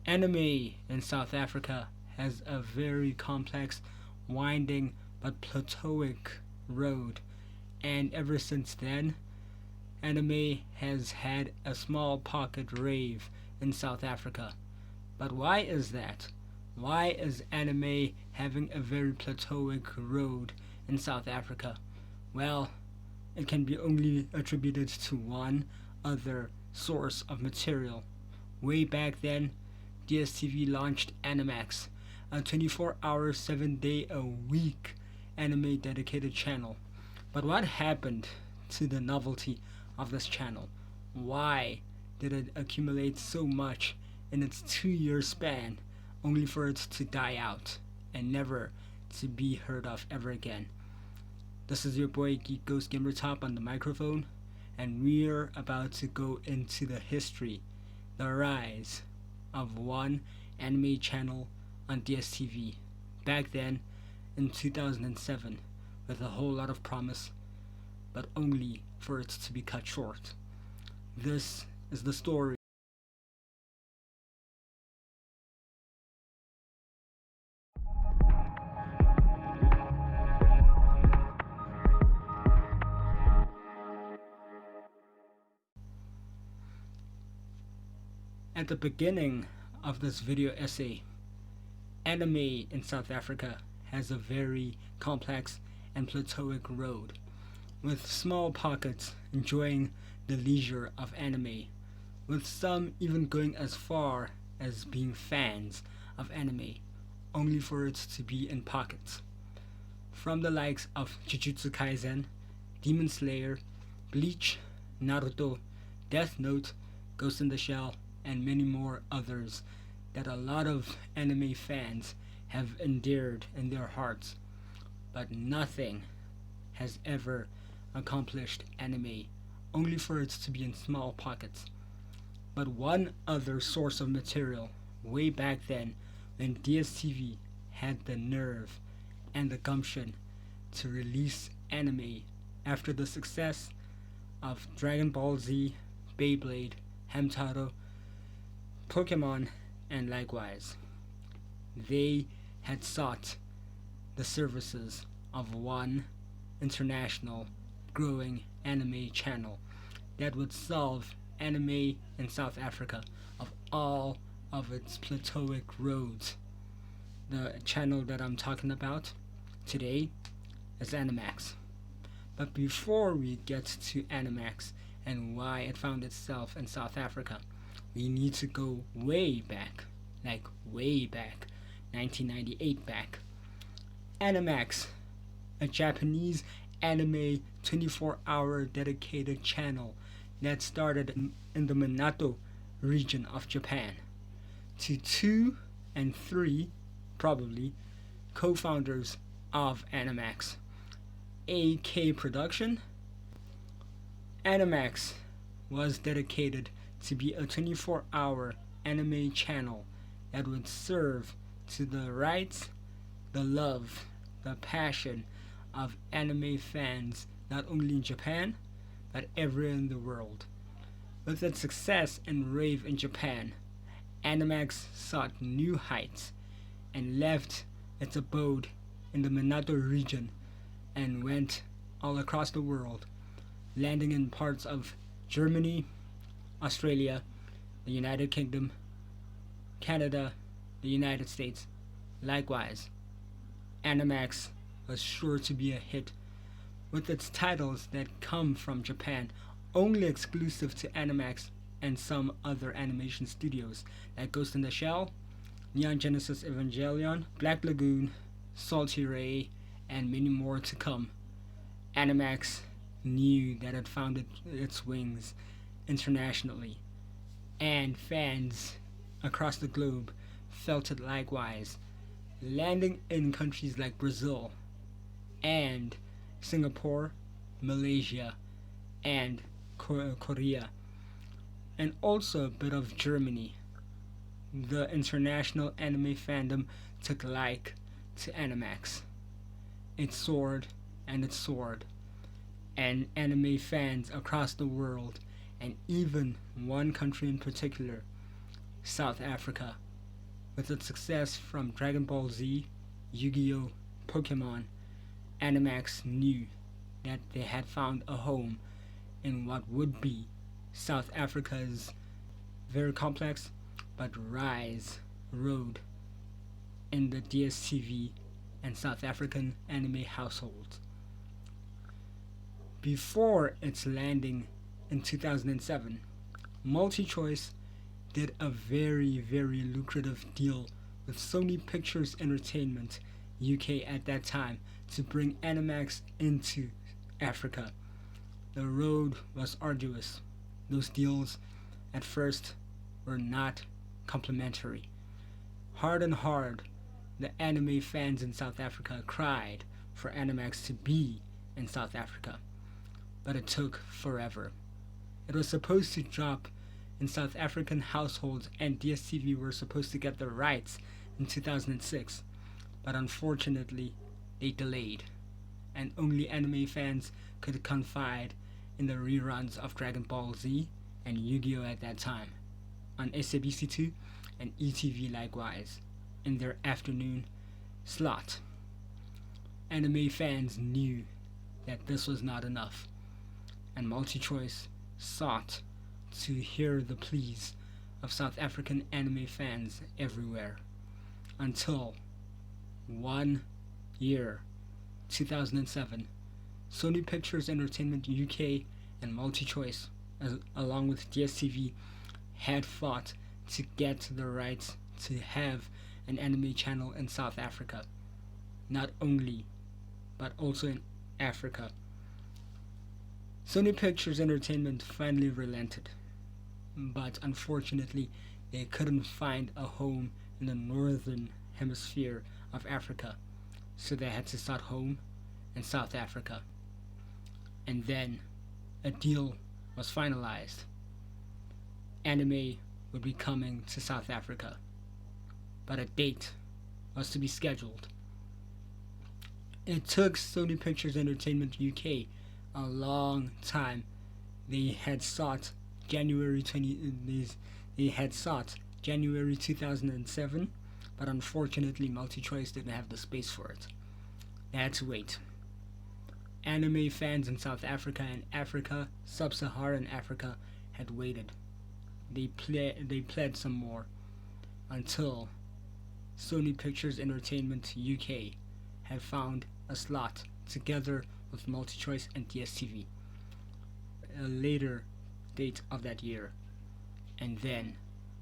Anime in South Africa has a very complex, winding, but plateauic road, and ever since then, anime has had a small pocket rave in South Africa. But why is that? Why is anime having a very plateauic road in South Africa? Well, it can be only attributed to one other source of material. Way back then, DSTV launched Animax, a 24-hour, 7-day-a-week anime dedicated channel. But what happened to the novelty of this channel? Why did it accumulate so much in its 2-year span, only for it to die out and never to be heard of ever again? This is your boy Geek Ghost Gamer Top on the microphone, and we're about to go into the history, the rise of one anime channel on DSTV back then in 2007, with a whole lot of promise, but only for it to be cut short. This is the story. At the beginning of this video essay, anime in South Africa has a very complex and plateauic road, with small pockets enjoying the leisure of anime, with some even going as far as being fans of anime, only for it to be in pockets. From the likes of Jujutsu Kaisen, Demon Slayer, Bleach, Naruto, Death Note, Ghost in the Shell, and many more others that a lot of anime fans have endeared in their hearts. But nothing has ever accomplished anime, only for it to be in small pockets. But one other source of material, way back then, when DSTV had the nerve and the gumption to release anime after the success of Dragon Ball Z, Beyblade, Hamtaro, Pokemon, and likewise. They had sought the services of one international growing anime channel that would solve anime in South Africa of all of its plateauic roads. The channel that I'm talking about today is Animax. But before we get to Animax and why it found itself in South Africa, we need to go way back, like way back, 1998 back. Animax, a Japanese anime 24-hour dedicated channel that started in the Minato region of Japan, to 2 and 3, probably, co-founders of Animax, AK Production. Animax was dedicated to be a 24-hour anime channel that would serve to the rights, the love, the passion of anime fans not only in Japan, but everywhere in the world. With its success and rave in Japan, Animax sought new heights and left its abode in the Minato region and went all across the world, landing in parts of Germany, Australia, the United Kingdom, Canada, the United States. Likewise, Animax was sure to be a hit, with its titles that come from Japan only exclusive to Animax and some other animation studios like Ghost in the Shell, Neon Genesis Evangelion, Black Lagoon, Salty Ray, and many more to come. Animax knew that it found its wings internationally, and fans across the globe felt it likewise, landing in countries like Brazil and Singapore, Malaysia, and Korea, and also a bit of Germany. The international anime fandom took like to Animax. It soared and it soared, and anime fans across the world, and even one country in particular, South Africa, With its success from Dragon Ball Z, Yu-Gi-Oh!, Pokemon, Animax knew that they had found a home in what would be South Africa's very complex but rise road in the DSTV and South African anime households. Before its landing in 2007, MultiChoice did a very, very lucrative deal with Sony Pictures Entertainment UK at that time to bring Animax into Africa. The road was arduous. Those deals at first were not complimentary. Hard and hard, the anime fans in South Africa cried for Animax to be in South Africa, but it took forever. It was supposed to drop in South African households, and DSTV were supposed to get the rights in 2006, but unfortunately they delayed, and only anime fans could confide in the reruns of Dragon Ball Z and Yu-Gi-Oh! At that time on SABC2 and ETV likewise in their afternoon slot. Anime fans knew that this was not enough, and MultiChoice sought to hear the pleas of South African anime fans everywhere until one year, 2007, Sony Pictures Entertainment UK and MultiChoice, along with DSTV, had fought to get the rights to have an anime channel in South Africa. Not only, but also in Africa. Sony Pictures Entertainment finally relented, but unfortunately they couldn't find a home in the northern hemisphere of Africa, so they had to start home in South Africa. And then a deal was finalized. Anime would be coming to South Africa, but a date was to be scheduled. It took Sony Pictures Entertainment UK a long time. They had sought January 2007, but unfortunately MultiChoice didn't have the space for it. They had to wait. Anime fans in South Africa and Africa, sub-Saharan Africa, had waited. They pled some more until Sony Pictures Entertainment UK had found a slot together with MultiChoice and DSTV, a later date of that year. And then,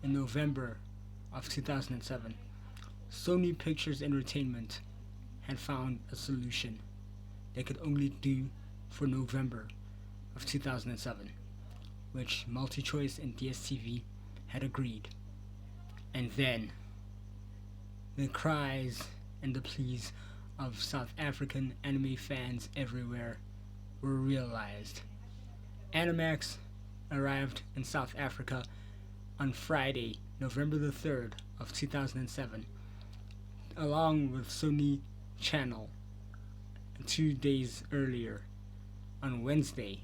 in November of 2007, Sony Pictures Entertainment had found a solution they could only do for November of 2007, which MultiChoice and DSTV had agreed. And then, the cries and the pleas of South African anime fans everywhere were realized. Animax arrived in South Africa on Friday, November the 3rd of 2007, along with Sony Channel 2 days earlier, on Wednesday,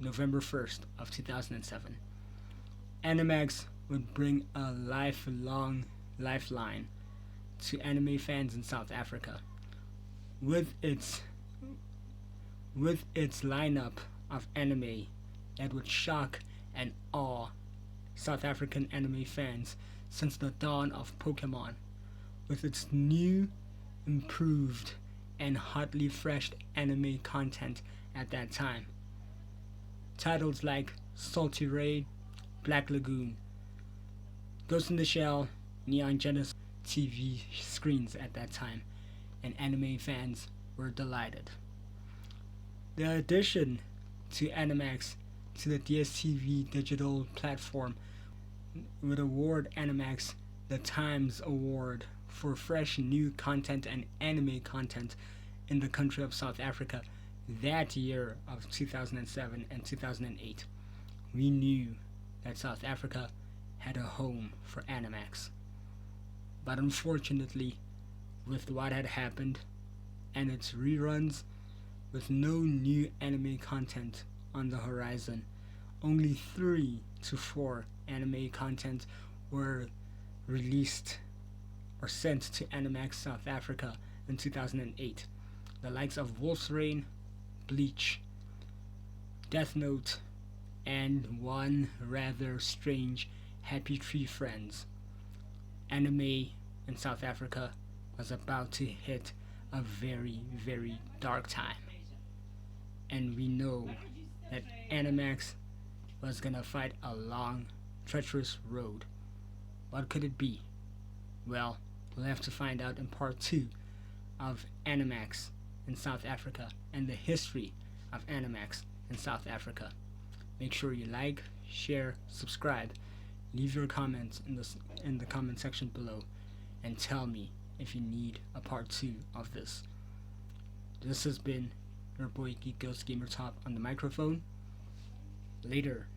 November 1st of 2007. Animax would bring a lifelong lifeline to anime fans in South Africa. With its lineup of anime that would shock and awe South African anime fans since the dawn of Pokemon, with its new, improved, and hotly fresh anime content at that time. Titles like Salty Ray, Black Lagoon, Ghost in the Shell, Neon Genesis TV screens at that time, and anime fans were delighted. The addition to Animax to the DSTV digital platform would award Animax the Times Award for fresh new content and anime content in the country of South Africa that year of 2007 and 2008. We knew that South Africa had a home for Animax. But unfortunately, with what had happened and its reruns, with no new anime content on the horizon, only 3 to 4 anime content were released were sent to Animax South Africa in 2008. The likes of Wolf's Rain, Bleach, Death Note, and one rather strange Happy Tree Friends. Anime in South Africa was about to hit a very, very dark time. And we know that Animax was gonna fight a long, treacherous road. What could it be? Well, we'll have to find out in part 2 of Animax in South Africa and the history of Animax in South Africa. Make sure you like, share, subscribe, leave your comments in the comment section below, and tell me if you need a part 2 of this. This has been your boy Geek Ghost Gamer Top on the microphone. Later.